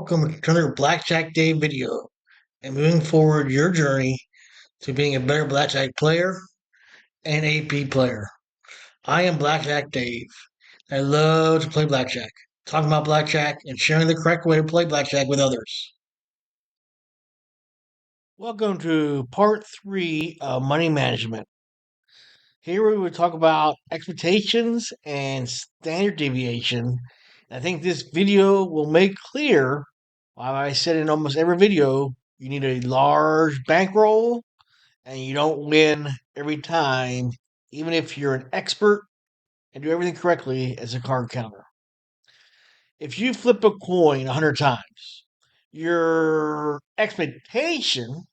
welcome to another Blackjack Day video and moving forward your journey to being a better Blackjack player and AP player. I am Blackjack Dave. I love to play Blackjack, talking about Blackjack and sharing the correct way to play Blackjack with others. Welcome to part 3 of money management. Here we will talk about expectations and standard deviation. I think this video will make clear why I said in almost every video you need a large bankroll and you don't win every time, even if you're an expert and do everything correctly as a card counter. If you flip a coin 100 times, your expectation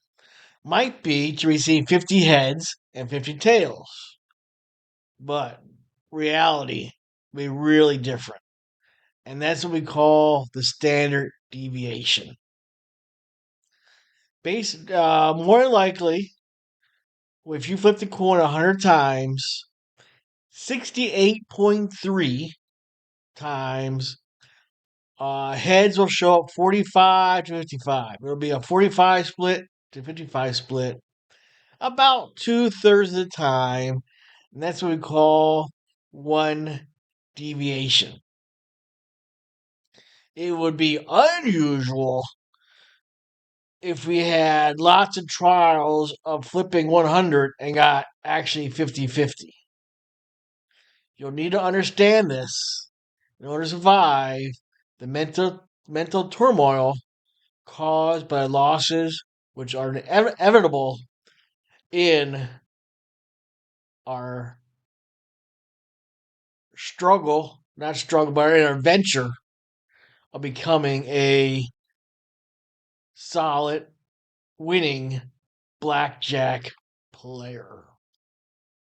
might be to receive 50 heads and 50 tails. But reality will be really different. And that's what we call the standard deviation. More likely, if you flip the coin 100 times, 68.3 times, heads will show up 45 to 55. It'll be a 45 split to 55 split about 2/3 of the time. And that's what we call one deviation. It would be unusual if we had lots of trials of flipping 100 and got actually 50-50. You'll need to understand this in order to survive the mental turmoil caused by losses which are inevitable in our but in our venture of becoming a solid, winning blackjack player.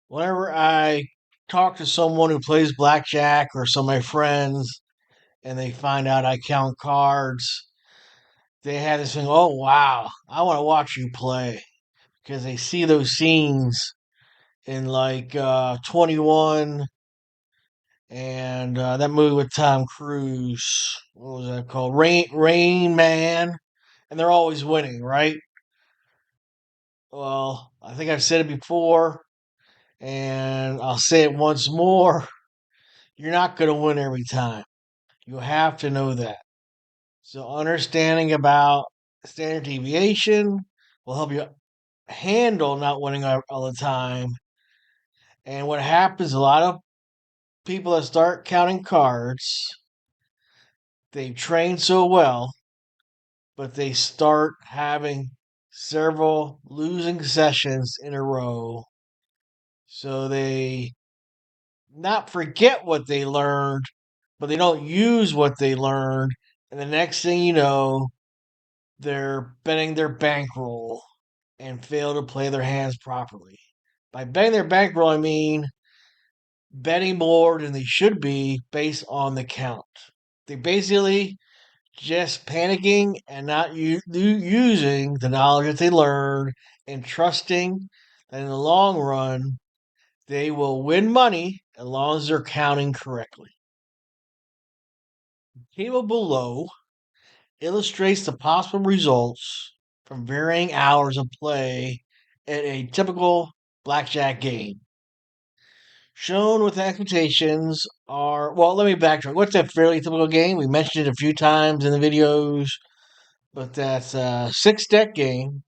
Whenever I talk to someone who plays blackjack or some of my friends and they find out I count cards, they have this thing, oh wow, I want to watch you play. Because they see those scenes in like 21 and that movie with Tom Cruise. What was that called? Rain Man. And they're always winning, right? Well, I think I've said it before, and I'll say it once more. You're not going to win every time. You have to know that. So, understanding about standard deviation will help you handle not winning all the time. And what happens, a lot of people that start counting cards, they train so well, but they start having several losing sessions in a row. So they not forget what they learned, but they don't use what they learned. And the next thing you know, they're betting their bankroll and fail to play their hands properly. By betting their bankroll, I mean betting more than they should be based on the count. They basically just panicking and not using the knowledge that they learned and trusting that in the long run they will win money as long as they're counting correctly. The table below illustrates the possible results from varying hours of play at a typical blackjack game. Shown with expectations are, well, let me backtrack. What's a fairly typical game? We mentioned it a few times in the videos, but that's a 6-deck game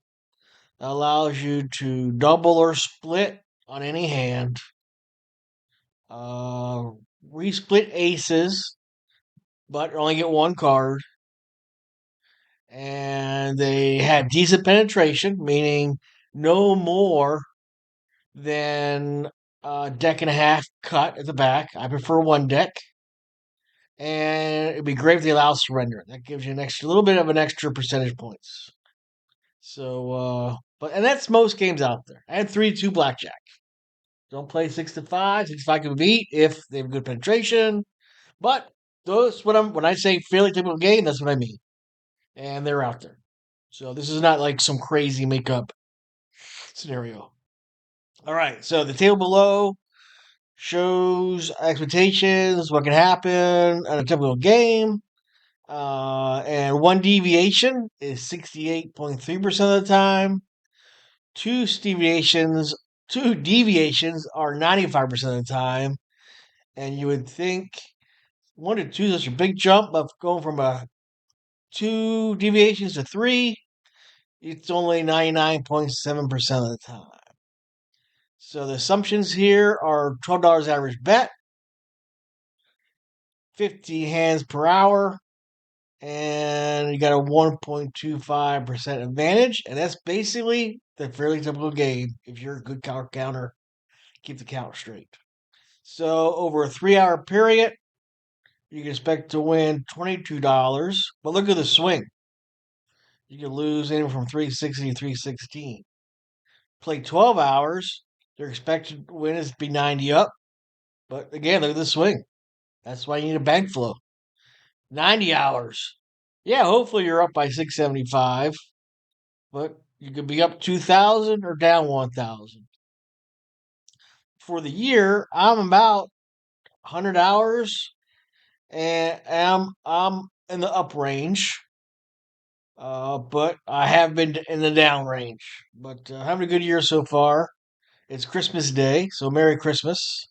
that allows you to double or split on any hand, uh, resplit aces, but only get one card, and they have decent penetration, meaning no more than a deck and a half cut at the back. I prefer one deck. And it'd be great if they allow surrender. That gives you an extra little bit of an extra percentage points. So and that's most games out there. I had 3-2 blackjack. Don't play 6-5. 6-5 can be beat if they have good penetration. But when I say fairly typical game, that's what I mean. And they're out there. So this is not like some crazy makeup scenario. All right, so the table below shows expectations, what can happen in a typical game. And one deviation is 68.3% of the time. Two deviations, two deviations are 95% of the time. And you would think one to two is such a big jump, but going from a two deviations to three, it's only 99.7% of the time. So the assumptions here are $12 average bet, 50 hands per hour, and you got a 1.25% advantage. And that's basically the fairly typical game if you're a good counter, keep the count straight. So over a 3 hour period, you can expect to win $22. But look at the swing. You can lose anywhere from 360 to 316. Play 12 hours, their expected win is to be 90 up. But again, look at the swing. That's why you need a bank flow. 90 hours. Yeah, hopefully you're up by 675, but you could be up 2,000 or down 1,000. For the year, I'm about 100 hours and I'm in the up range. But I have been in the down range. But having a good year so far. It's Christmas Day, so Merry Christmas.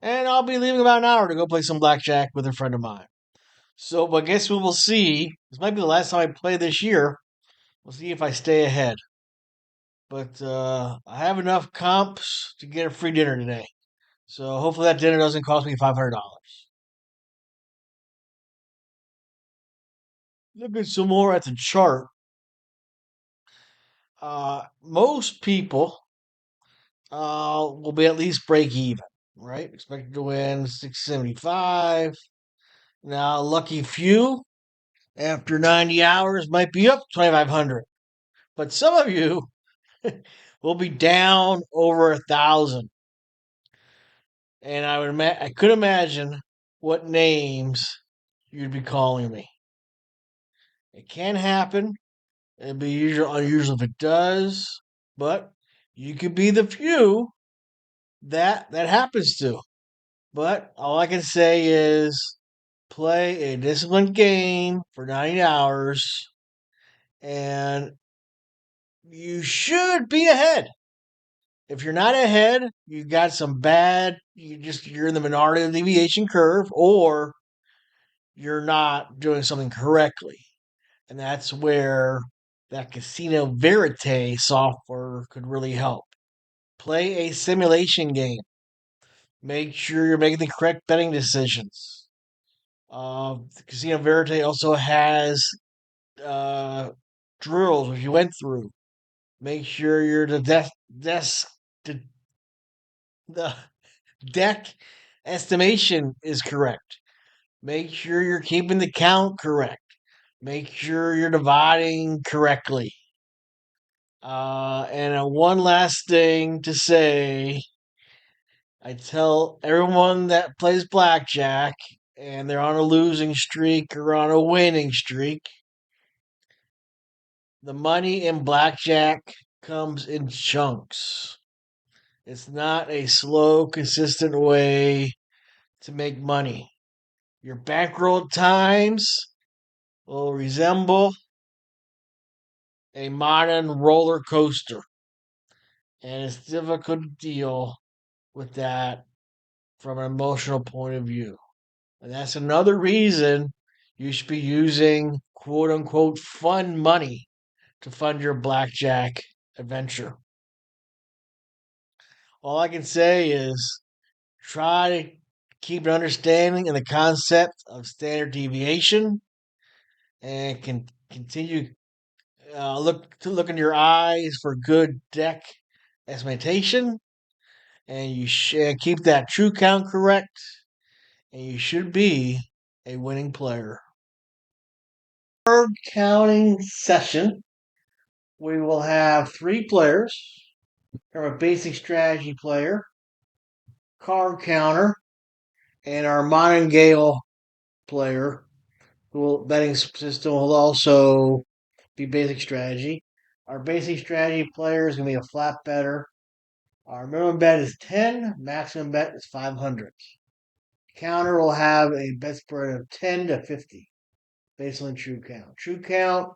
And I'll be leaving about an hour to go play some blackjack with a friend of mine. So I guess we will see. This might be the last time I play this year. We'll see if I stay ahead. But I have enough comps to get a free dinner today. So hopefully that dinner doesn't cost me $500. Looking some more at the chart. Most people will be at least break even, right? Expected to win 675. Now, lucky few after 90 hours might be up 2,500. But some of you will be down over 1,000. And I could imagine what names you'd be calling me. It can happen. It'd be unusual if it does, but you could be the few that happens to. But all I can say is play a disciplined game for 90 hours and you should be ahead. If you're not ahead, you got some bad, you're in the minority of the deviation curve, or you're not doing something correctly. And that's where that Casino Verite software could really help. Play a simulation game. Make sure you're making the correct betting decisions. Casino Verite also has uh, drills which you went through. Make sure you're the deck estimation is correct. Make sure you're keeping the count correct. Make sure you're dividing correctly. And one last thing to say, I tell everyone that plays blackjack and they're on a losing streak or on a winning streak, the money in blackjack comes in chunks. It's not a slow, consistent way to make money. Your bankroll times will resemble a modern roller coaster, and it's difficult to deal with that from an emotional point of view. And that's another reason you should be using quote unquote fun money to fund your blackjack adventure. All I can say is try to keep an understanding and the concept of standard deviation and can continue look into your eyes for good deck estimation and you should keep that true count correct and you should be a winning player. Third counting session, we will have three players from a basic strategy player, card counter, and our modern Gale player, who will betting system will also be basic strategy. Our basic strategy player is going to be a flat better. Our minimum bet is 10, maximum bet is 500. Counter will have a bet spread of 10 to 50. based on true count. True count,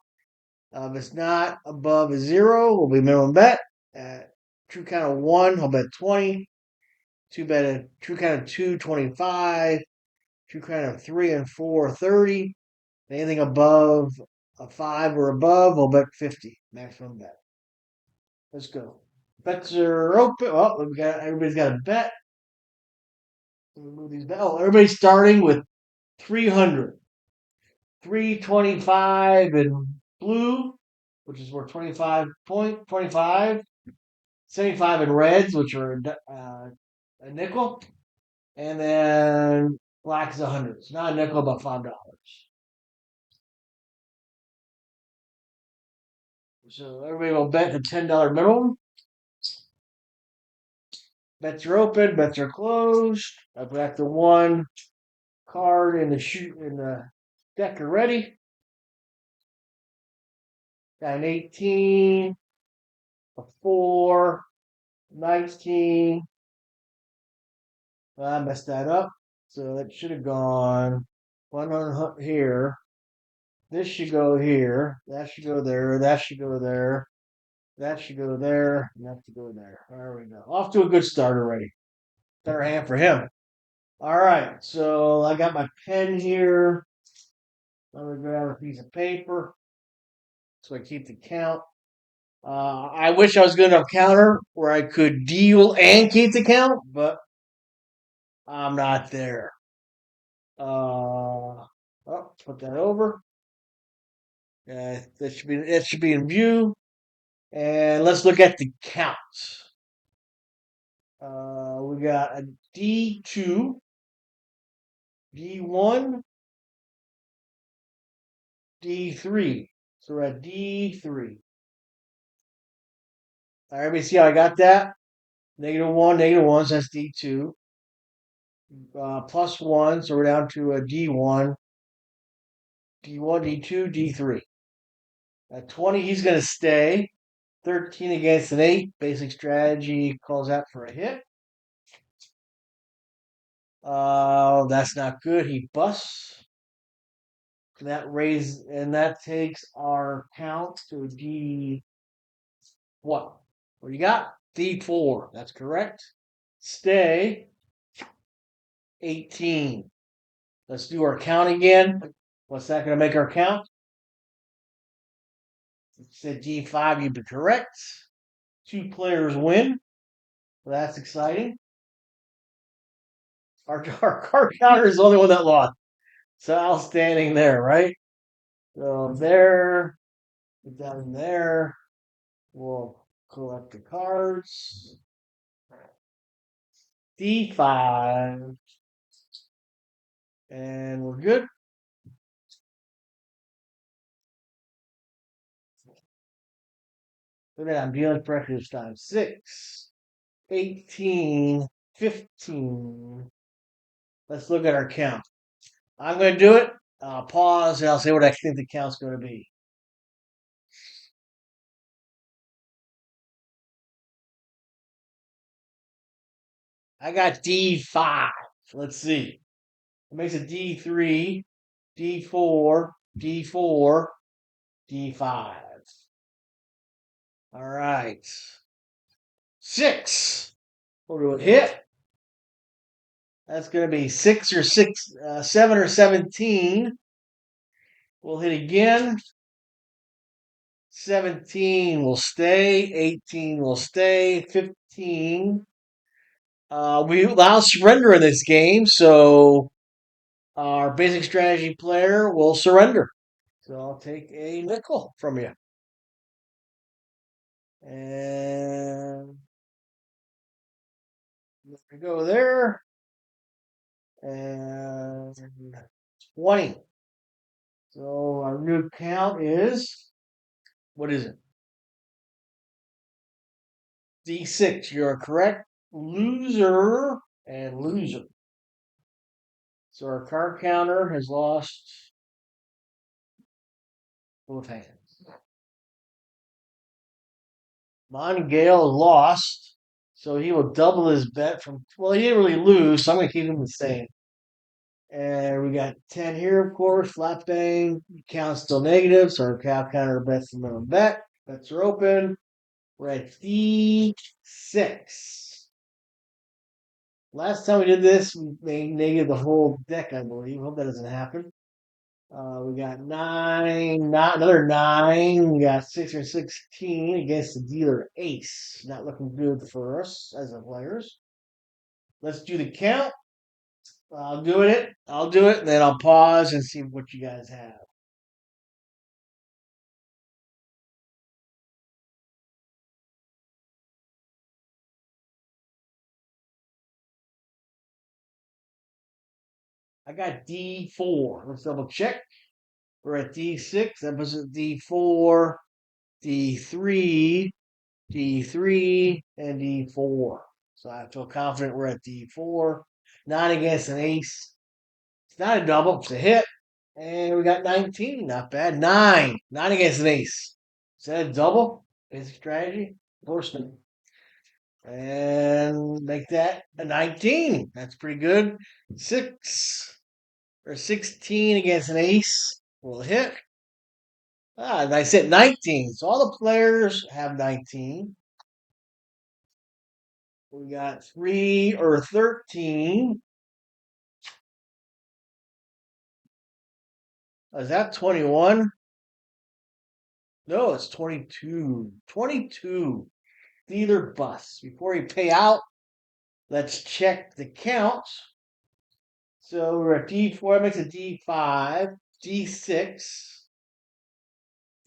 if it's not above a zero, will be minimum bet. At true count of one, I'll bet 20. True count of two, 25. True count of three and four, 30. Anything above a five or above, I'll bet 50. Maximum bet. Let's go. Bets are open. Well, everybody's got a bet. Move these bets. Oh, everybody's starting with 300. 325 in blue, which is worth 25.25. 75 in reds, which are a nickel. And then black is 100. It's not a nickel, about $5. So everybody will bet the $10 minimum. Bets are open. Bets are closed. I've got the one card in the deck already. Got an 18, a 4, 19. I messed that up. So that should have gone one on here. This should go here. That should go there. That should go there. That should go there. And that should go there. There we go. Off to a good start already. Better hand for him. All right. So I got my pen here. Let me grab a piece of paper so I keep the count. I wish I was good enough counter where I could deal and keep the count, but I'm not there. Put that over. That should be in view. And let's look at the counts. We got a D2, D1, D3. So we're at D3. All right, everybody see how I got that? -1, -1, so that's D2. +1, so we're down to a D1, D1, D2, D3. At 20, he's going to stay. 13 against an 8. Basic strategy calls out for a hit. That's not good. He busts. That takes our count to D what? What do you got? D4. That's correct. Stay 18. Let's do our count again. What's that going to make our count? If you said D5, you'd be correct. 2 players win. Well, that's exciting. Our card counter is the only one that lost. So Al's standing there, right? So there, down there, we'll collect the cards. D5. And we're good. Look at that, I'm dealing correctly this time. 6, 18, 15. Let's look at our count. I'm going to do it. I'll pause and I'll say what I think the count's going to be. I got D5. Let's see. It makes it D3, D4, D4, D5. All right. 6. We'll do a hit. That's going to be 7 or 17. We'll hit again. 17 will stay. 18 will stay. 15. We allow surrender in this game, so our basic strategy player will surrender. So I'll take a nickel from you. And there we go there. And 20. So our new count is, what is it? D6. You're correct. Loser and loser. So our card counter has lost both hands. Mongale lost, so he will double his bet from. Well, he didn't really lose, so I'm going to keep him the same. And we got 10 here, of course. Flat bang. Count's still negative, so our cow counter bets the minimum bet. Bets are open. We're at D6. Last time we did this, we made negative the whole deck, I believe. Hope that doesn't happen. We got 9, not another 9. We got 6 or 16 against the dealer ace. Not looking good for us as the players. Let's do the count. I'll do it. I'll do it, and then I'll pause and see what you guys have. I got D4. Let's double check. We're at D6. That was at D4, D3, D3, and D4. So I feel confident we're at D4. 9 against an ace. It's not a double, it's a hit. And we got 19. Not bad. 9. 9 against an ace. Is that a double? Basic strategy? Of course not. And make that a 19. That's pretty good. 6 or 16 against an ace will hit. And I said 19. So all the players have 19. We got 3 or 13. Is that 21? No, it's 22. 22. Either bust. Before you pay out, let's check the count. So we're at D4, makes a D5, D6,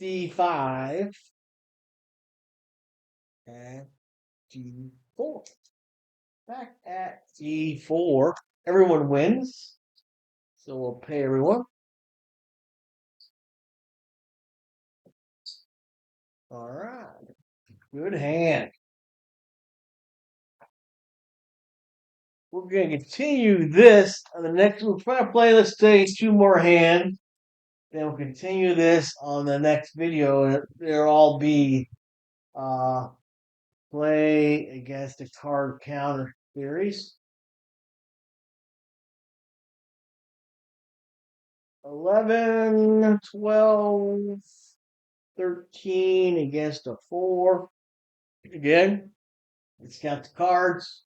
D5, and D4. Back at D4. Everyone wins. So we'll pay everyone. All right. Good hand. We're going to continue this on the next. We'll try to play, let's say, 2 more hands. Then we'll continue this on the next video. And there'll all be play against the card counter series. 11, 12, 13 against a 4. Again, let's count the cards.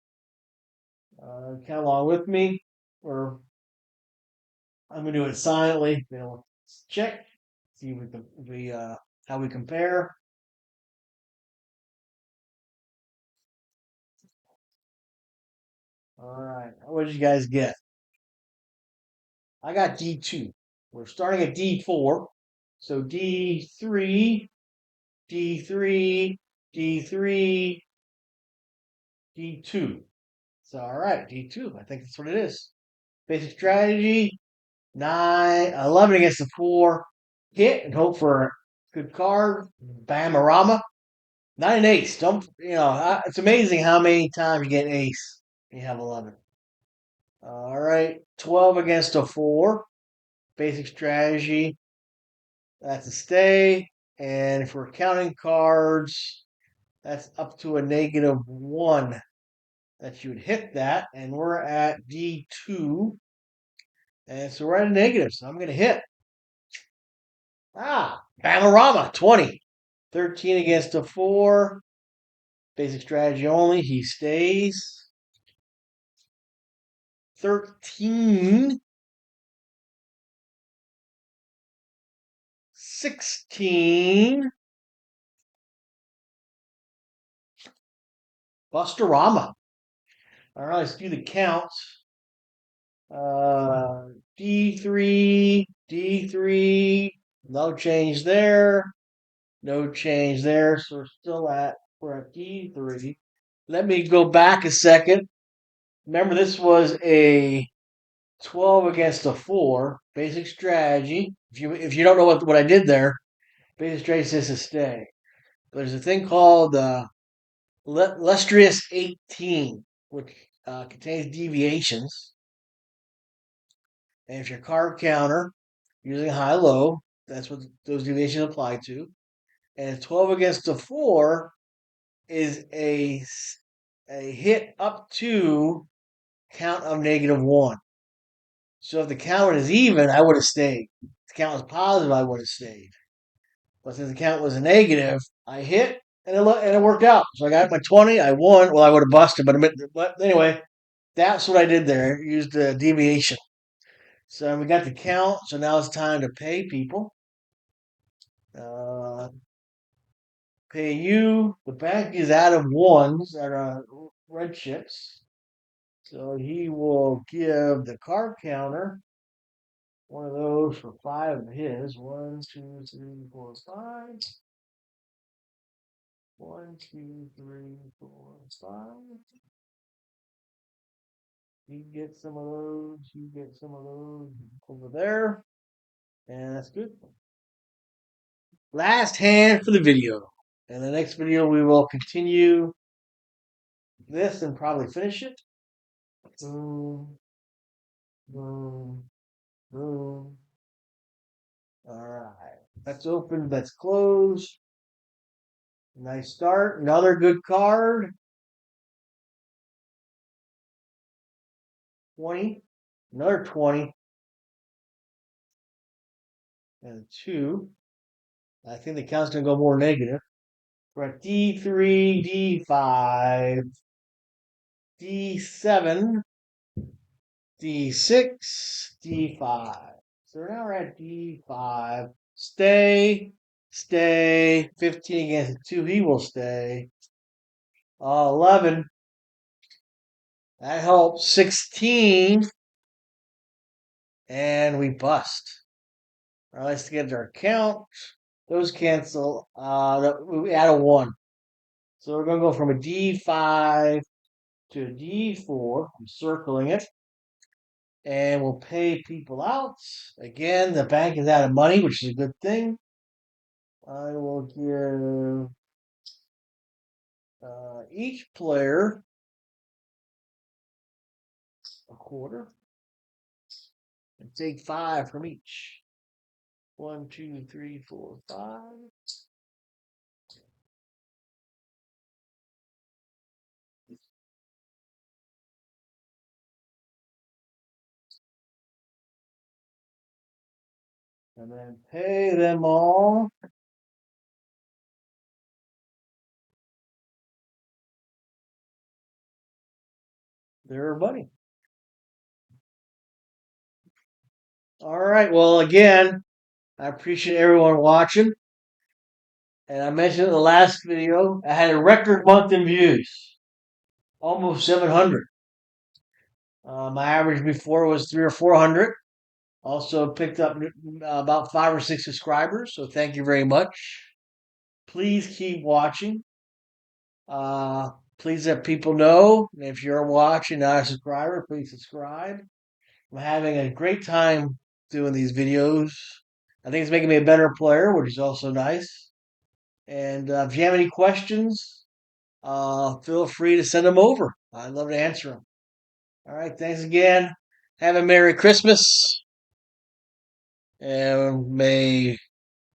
Count along with me, or I'm gonna do it silently. You know, check, see if we how we compare. All right, what did you guys get? I got D2. We're starting at D4, so D3, D3, D3, D2. So all right, D2. I think that's what it is. Basic strategy: 9, 11 against the 4. Hit and hope for a good card. Bamarama. Not an ace. Don't it's amazing how many times you get an ace. You have 11. All right, 12 against a 4. Basic strategy. That's a stay. And if we're counting cards, that's up to a -1 that you would hit that. And we're at D2. And so we're at a negative. So I'm going to hit. Panorama, 20. 13 against a 4. Basic strategy only. He stays. 13. 16. Bustorama. All right, let's do the counts. D3, D3. No change there. No change there. So we're at D3. Let me go back a second. Remember, this was a 12 against a 4. Basic strategy. If you don't know what I did there, basic strategy says to stay. But there's a thing called Lustrous 18, which contains deviations. And if your card counter using high-low, that's what those deviations apply to. And 12 against a 4 is a hit up to count of -1. So if the count was even, I would have stayed. If the count was positive, I would have stayed. But since the count was a negative, I hit and it worked out. So I got my 20. I won. Well, I would have busted, but anyway, that's what I did there. Used the deviation. So we got the count. So now it's time to pay people. Uh, Pay you. The bank is out of ones that are red chips. So he will give the card counter one of those for 5 of his. 1, 2, 3, 4, 5. 1, 2, 3, 4, 5. You get some of those. You get some of those over there. And that's good. Last hand for the video. In the next video, we will continue this and probably finish it. Boom, boom, boom. All right. That's open. That's closed. Nice start. Another good card. 20. Another 20. And a 2. I think the count's going to go more negative. We're at D3, D5, D7, D6, D5. So now we're at D5. Stay, stay. 15 against 2. He will stay. 11. That helps. 16. And we bust. All right, let's get our count. Those cancel. We add a 1. So we're going to go from a D5 to a D4. I'm circling it. And we'll pay people out. Again, the bank is out of money, which is a good thing. I will give each player a quarter and take 5 from each. 1, 2, 3, 4, 5. And then pay them all. Their money. All right. Well, again, I appreciate everyone watching. And I mentioned in the last video, I had a record month in views, almost 700. My average before was 300 or 400. Also picked up about 5 or 6 subscribers, so thank you very much. Please keep watching. Please let people know if you're watching, not a subscriber, please subscribe. I'm having a great time doing these videos. I think it's making me a better player, which is also nice. And if you have any questions, feel free to send them over. I'd love to answer them. All right, thanks again. Have a Merry Christmas. And may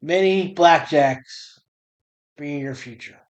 many blackjacks be in your future.